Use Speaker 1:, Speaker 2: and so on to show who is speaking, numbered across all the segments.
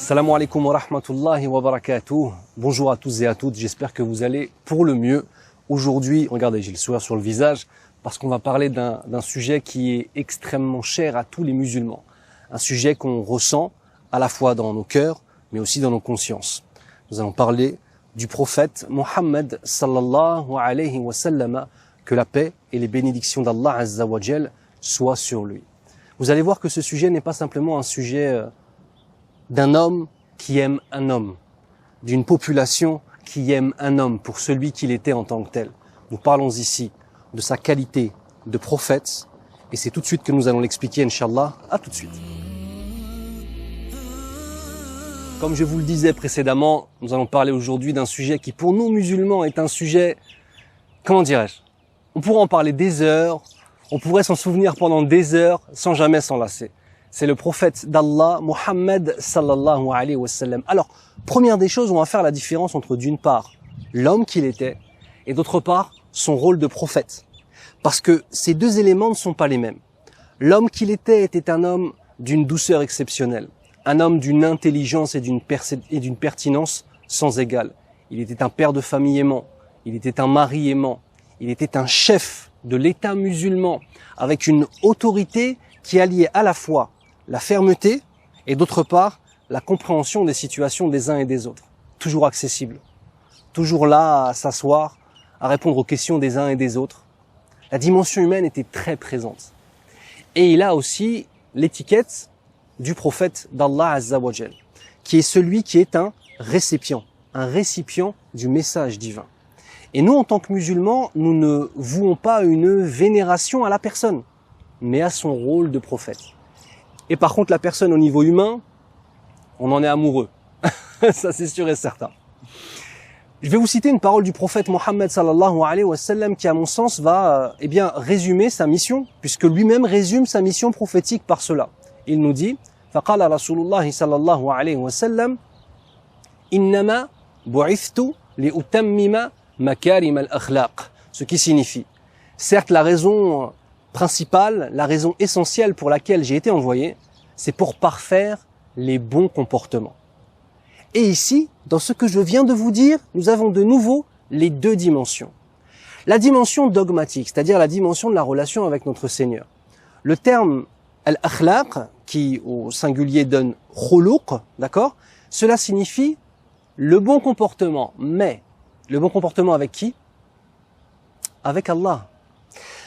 Speaker 1: Assalamu alaikum wa rahmatullahi wa barakatuh. Bonjour à tous et à toutes, j'espère que vous allez pour le mieux. Aujourd'hui, regardez, j'ai le sourire sur le visage parce qu'on va parler d'un sujet qui est extrêmement cher à tous les musulmans. Un sujet qu'on ressent à la fois dans nos cœurs, mais aussi dans nos consciences. Nous allons parler du prophète Mohammed sallallahu alayhi wa sallam, que la paix et les bénédictions d'Allah azza wa jal soient sur lui. Vous allez voir que ce sujet n'est pas simplement un sujet d'un homme qui aime un homme, d'une population qui aime un homme pour celui qu'il était en tant que tel. Nous parlons ici de sa qualité de prophète et c'est tout de suite que nous allons l'expliquer, Inch'Allah. À tout de suite. Comme je vous le disais précédemment, nous allons parler aujourd'hui d'un sujet qui pour nous musulmans est un sujet, comment dirais-je, on pourrait en parler des heures, on pourrait s'en souvenir pendant des heures sans jamais s'en lasser. C'est le prophète d'Allah, Mohammed sallallahu alayhi wa sallam. Alors, première des choses, on va faire la différence entre d'une part l'homme qu'il était et d'autre part son rôle de prophète. Parce que ces deux éléments ne sont pas les mêmes. L'homme qu'il était un homme d'une douceur exceptionnelle, un homme d'une intelligence et d'une pertinence sans égale. Il était un père de famille aimant, il était un mari aimant, il était un chef de l'État musulman avec une autorité qui alliait à la fois la fermeté et d'autre part la compréhension des situations des uns et des autres. Toujours accessible, toujours là à s'asseoir, à répondre aux questions des uns et des autres. La dimension humaine était très présente. Et il a aussi l'étiquette du prophète d'Allah azza wa jal, qui est celui qui est un récipient du message divin. Et nous, en tant que musulmans, nous ne vouons pas une vénération à la personne, mais à son rôle de prophète. Et par contre, la personne au niveau humain, on en est amoureux. Ça, c'est sûr et certain. Je vais vous citer une parole du prophète Mohammed sallallahu alayhi wa sallam qui, à mon sens, va résumer sa mission, puisque lui-même résume sa mission prophétique par cela. Il nous dit, فَقَالَ رَسُولُ اللَّهِ صَلَّى اللَّهُ عَلَيْهِ وَسَلَّمَ إِنَّمَا بُعِثْتُ لِأُتَمِّمَ مَكَارِمَ الْأَخْلَاقِ. Ce qui signifie, certes, la raison principale, la raison essentielle pour laquelle j'ai été envoyé, c'est pour parfaire les bons comportements. Et ici, dans ce que je viens de vous dire, nous avons de nouveau les deux dimensions. La dimension dogmatique, c'est-à-dire la dimension de la relation avec notre Seigneur. Le terme al-akhlaq, qui au singulier donne khuluq, d'accord? Cela signifie le bon comportement, mais le bon comportement avec qui? Avec Allah.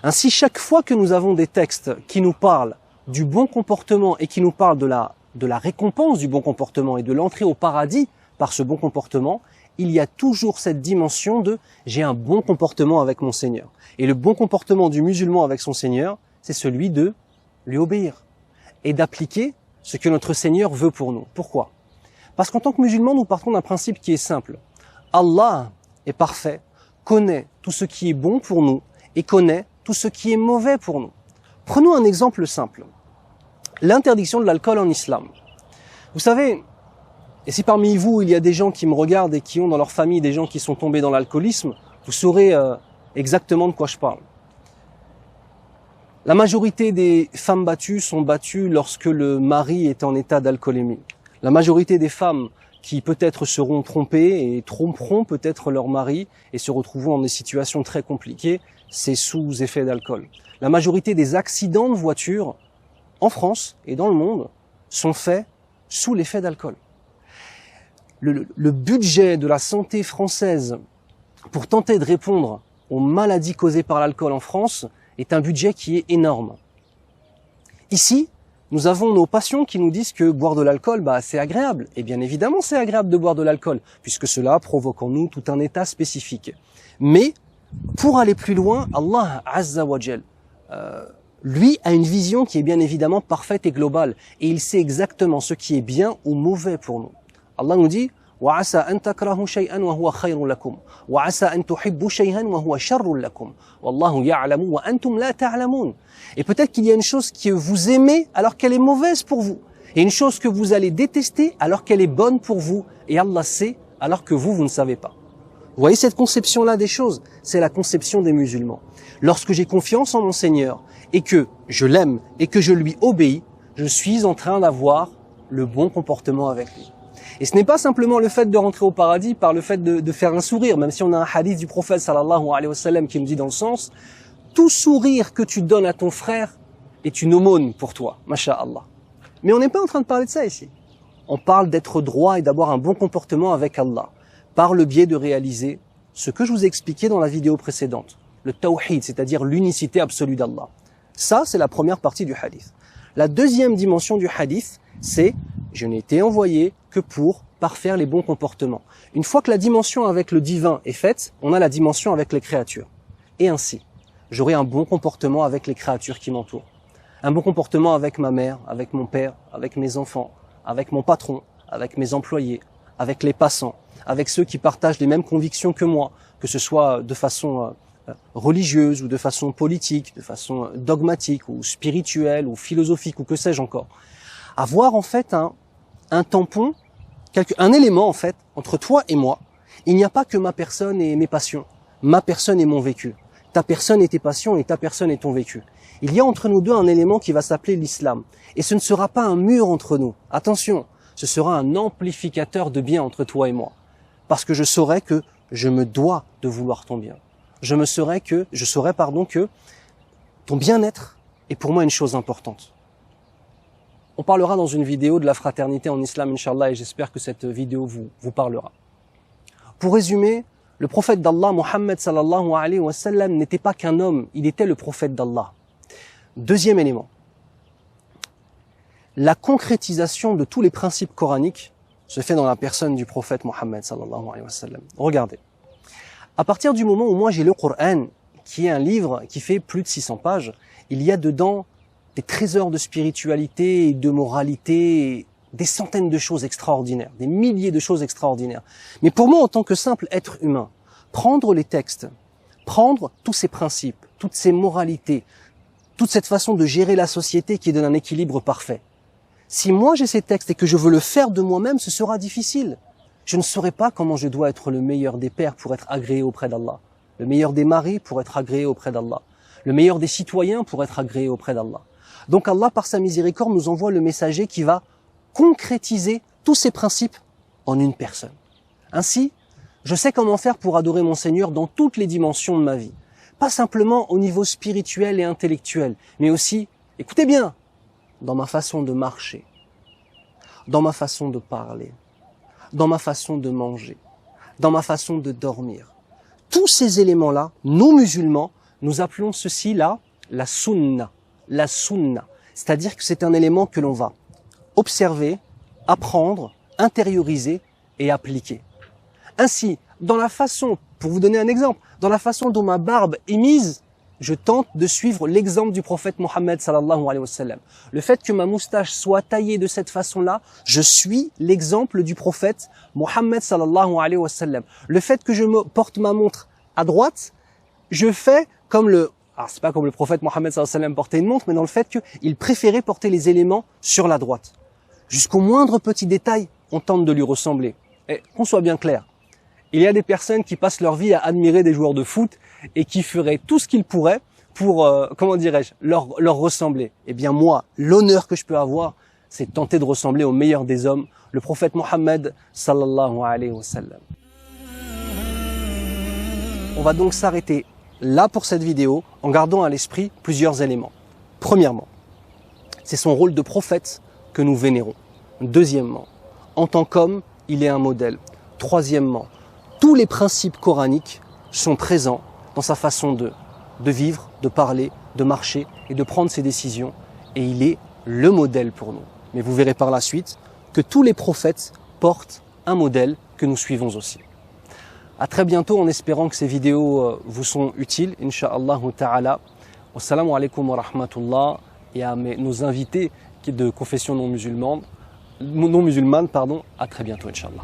Speaker 1: Ainsi, chaque fois que nous avons des textes qui nous parlent du bon comportement et qui nous parlent de la récompense du bon comportement et de l'entrée au paradis par ce bon comportement, il y a toujours cette dimension de « j'ai un bon comportement avec mon Seigneur ». Et le bon comportement du musulman avec son Seigneur, c'est celui de lui obéir et d'appliquer ce que notre Seigneur veut pour nous. Pourquoi? Parce qu'en tant que musulmans, nous partons d'un principe qui est simple. Allah est parfait, connaît tout ce qui est bon pour nous et connaît tout ce qui est mauvais pour nous. Prenons un exemple simple. L'interdiction de l'alcool en islam. Vous savez, et si parmi vous il y a des gens qui me regardent et qui ont dans leur famille des gens qui sont tombés dans l'alcoolisme, vous saurez exactement de quoi je parle. La majorité des femmes battues sont battues lorsque le mari est en état d'alcoolémie. La majorité des femmes qui peut-être seront trompées et tromperont peut-être leur mari et se retrouveront dans des situations très compliquées, c'est sous effet d'alcool. La majorité des accidents de voiture en France et dans le monde sont faits sous l'effet d'alcool. Le budget de la santé française pour tenter de répondre aux maladies causées par l'alcool en France est un budget qui est énorme. Ici, nous avons nos patients qui nous disent que boire de l'alcool, c'est agréable. Et bien évidemment, c'est agréable de boire de l'alcool, puisque cela provoque en nous tout un état spécifique. Mais, pour aller plus loin, Allah Azza wa Jal, lui a une vision qui est bien évidemment parfaite et globale. Et il sait exactement ce qui est bien ou mauvais pour nous. Allah nous dit, وَعَسَى أَن تَكْرَهُ شَيْئًا وَهُوَ خَيْرٌ لَكُمْ وَعَسَى أَن تُحِبُّ شَيْئًا وَهُوَ شَرٌ لَكُمْ وَاللَّهُ يَعْلَمُ وَأَنْتُمْ لَا تَعْلَمُونَ. Et peut-être qu'il y a une chose que vous aimez alors qu'elle est mauvaise pour vous. Et une chose que vous allez détester alors qu'elle est bonne pour vous. Et Allah sait alors que vous ne savez pas. Vous voyez cette conception-là des choses? C'est la conception des musulmans. Lorsque j'ai confiance en mon Seigneur et que je l'aime et que je lui obéis, je suis en train d'avoir le bon comportement avec lui. Et ce n'est pas simplement le fait de rentrer au paradis par le fait de faire un sourire, même si on a un hadith du prophète sallallahu alayhi wa sallam qui nous dit dans le sens, tout sourire que tu donnes à ton frère est une aumône pour toi, masha'Allah. Mais on n'est pas en train de parler de ça ici. On parle d'être droit et d'avoir un bon comportement avec Allah, par le biais de réaliser ce que je vous ai expliqué dans la vidéo précédente, le tawhid, c'est-à-dire l'unicité absolue d'Allah. Ça, c'est la première partie du hadith. La deuxième dimension du hadith, c'est « je n'ai été envoyé que pour parfaire les bons comportements ». Une fois que la dimension avec le divin est faite, on a la dimension avec les créatures. Et ainsi, j'aurai un bon comportement avec les créatures qui m'entourent. Un bon comportement avec ma mère, avec mon père, avec mes enfants, avec mon patron, avec mes employés, avec les passants, avec ceux qui partagent les mêmes convictions que moi, que ce soit de façon religieuse ou de façon politique, de façon dogmatique ou spirituelle ou philosophique ou que sais-je encore. Avoir en fait un tampon, un élément en fait entre toi et moi. Il n'y a pas que ma personne et mes passions, ma personne et mon vécu. Ta personne et tes passions et ta personne et ton vécu. Il y a entre nous deux un élément qui va s'appeler l'islam. Et ce ne sera pas un mur entre nous. Attention, ce sera un amplificateur de bien entre toi et moi. Parce que je saurai que je me dois de vouloir ton bien. Je saurai que ton bien-être est pour moi une chose importante. On parlera dans une vidéo de la fraternité en islam, Inch'Allah, et j'espère que cette vidéo vous parlera. Pour résumer, le prophète d'Allah, Muhammad sallallahu alayhi wa sallam, n'était pas qu'un homme, il était le prophète d'Allah. Deuxième élément, la concrétisation de tous les principes coraniques se fait dans la personne du prophète Muhammad sallallahu alayhi wa sallam. Regardez, à partir du moment où moi j'ai le Coran, qui est un livre qui fait plus de 600 pages, il y a dedans des trésors de spiritualité et de moralité, des centaines de choses extraordinaires, des milliers de choses extraordinaires. Mais pour moi, en tant que simple être humain, prendre les textes, prendre tous ces principes, toutes ces moralités, toute cette façon de gérer la société qui donne un équilibre parfait. Si moi j'ai ces textes et que je veux le faire de moi-même, ce sera difficile. Je ne saurais pas comment je dois être le meilleur des pères pour être agréé auprès d'Allah, le meilleur des maris pour être agréé auprès d'Allah, le meilleur des citoyens pour être agréé auprès d'Allah. Donc Allah, par sa miséricorde, nous envoie le messager qui va concrétiser tous ces principes en une personne. Ainsi, je sais comment faire pour adorer mon Seigneur dans toutes les dimensions de ma vie. Pas simplement au niveau spirituel et intellectuel, mais aussi, écoutez bien, dans ma façon de marcher, dans ma façon de parler, dans ma façon de manger, dans ma façon de dormir. Tous ces éléments-là, nous musulmans, nous appelons ceci-là la sunna. La sunna, c'est-à-dire que c'est un élément que l'on va observer, apprendre, intérioriser et appliquer. Ainsi, dans la façon, pour vous donner un exemple, dans la façon dont ma barbe est mise, je tente de suivre l'exemple du prophète Mohammed sallallahu alayhi wa sallam. Le fait que ma moustache soit taillée de cette façon-là, je suis l'exemple du prophète Mohammed sallallahu alayhi wa sallam. Le fait que je porte ma montre à droite, je fais comme alors c'est pas comme le prophète Mohammed sallallahu alayhi wa sallam portait une montre, mais dans le fait qu'il préférait porter les éléments sur la droite. Jusqu'au moindre petit détail, on tente de lui ressembler. Et qu'on soit bien clair, il y a des personnes qui passent leur vie à admirer des joueurs de foot et qui feraient tout ce qu'ils pourraient pour, leur ressembler. Eh bien moi, l'honneur que je peux avoir, c'est tenter de ressembler au meilleur des hommes, le prophète Mohammed sallallahu alayhi wa sallam. On va donc s'arrêter là pour cette vidéo en gardant à l'esprit plusieurs éléments. Premièrement, c'est son rôle de prophète que nous vénérons. Deuxièmement, en tant qu'homme, il est un modèle. Troisièmement, tous les principes coraniques sont présents dans sa façon de vivre, de parler, de marcher et de prendre ses décisions. Et il est le modèle pour nous. Mais vous verrez par la suite que tous les prophètes portent un modèle que nous suivons aussi. À très bientôt en espérant que ces vidéos vous sont utiles, Inch'Allah ta'ala. Wassalamu alaikum wa rahmatullah. Et à nos invités de confession non musulmane, à très bientôt, Inch'Allah.